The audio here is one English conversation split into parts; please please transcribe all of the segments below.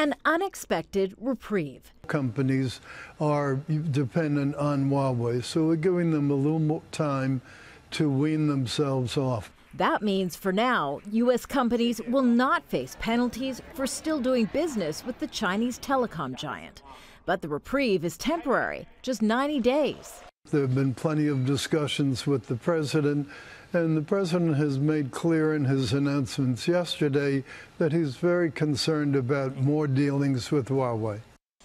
an unexpected reprieve. Companies are dependent on Huawei, so we're giving them a little more time to wean themselves off. That means for now, U.S. companies will not face penalties for still doing business with the Chinese telecom giant. But the reprieve is temporary, just 90 days. There have been plenty of discussions with the president, and the president has made clear in his announcements yesterday that he's very concerned about more dealings with Huawei.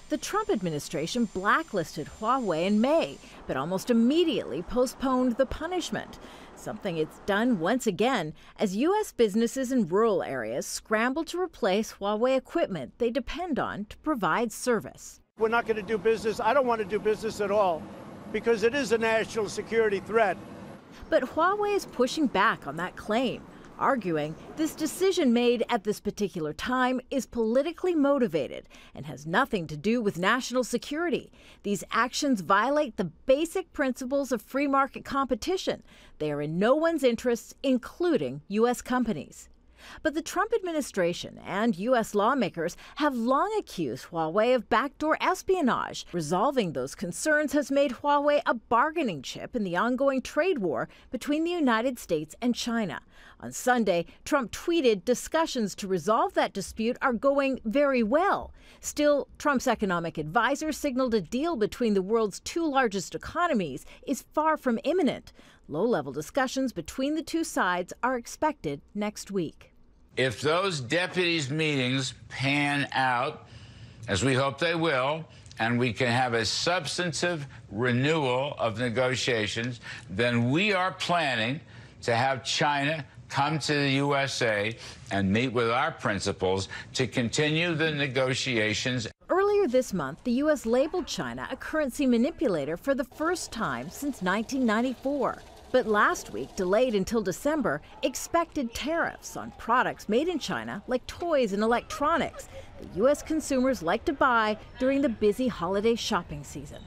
The Trump administration blacklisted Huawei in May, but almost immediately postponed the punishment, something it's done once again as U.S. businesses in rural areas scramble to replace Huawei equipment they depend on to provide service. We're not going to do business. I don't want to do business at all because it is a national security threat. But Huawei is pushing back on that claim, arguing this decision made at this particular time is politically motivated and has nothing to do with national security. These actions violate the basic principles of free market competition. They are in no one's interests, including U.S. companies. But the Trump administration and U.S. lawmakers have long accused Huawei of backdoor espionage. Resolving those concerns has made Huawei a bargaining chip in the ongoing trade war between the United States and China. On Sunday, Trump tweeted discussions to resolve that dispute are going very well. Still, Trump's economic advisor signaled a deal between the world's two largest economies is far from imminent. Low-level discussions between the two sides are expected next week. If those deputies' meetings pan out, as we hope they will, and we can have a substantive renewal of negotiations, then we are planning to have China come to the USA and meet with our principals to continue the negotiations. Earlier this month, the U.S. labeled China a currency manipulator for the first time since 1994. But last week, delayed until December, expected tariffs on products made in China, like toys and electronics, that U.S. consumers like to buy during the busy holiday shopping season.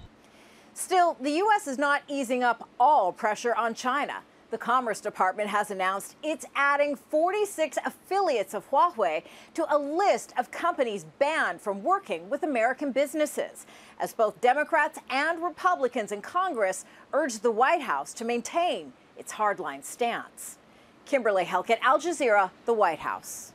Still, the U.S. is not easing up all pressure on China. The Commerce Department has announced it's adding 46 affiliates of Huawei to a list of companies banned from working with American businesses, as both Democrats and Republicans in Congress urge the White House to maintain its hardline stance. Kimberly, Halkett, Al Jazeera, the White House.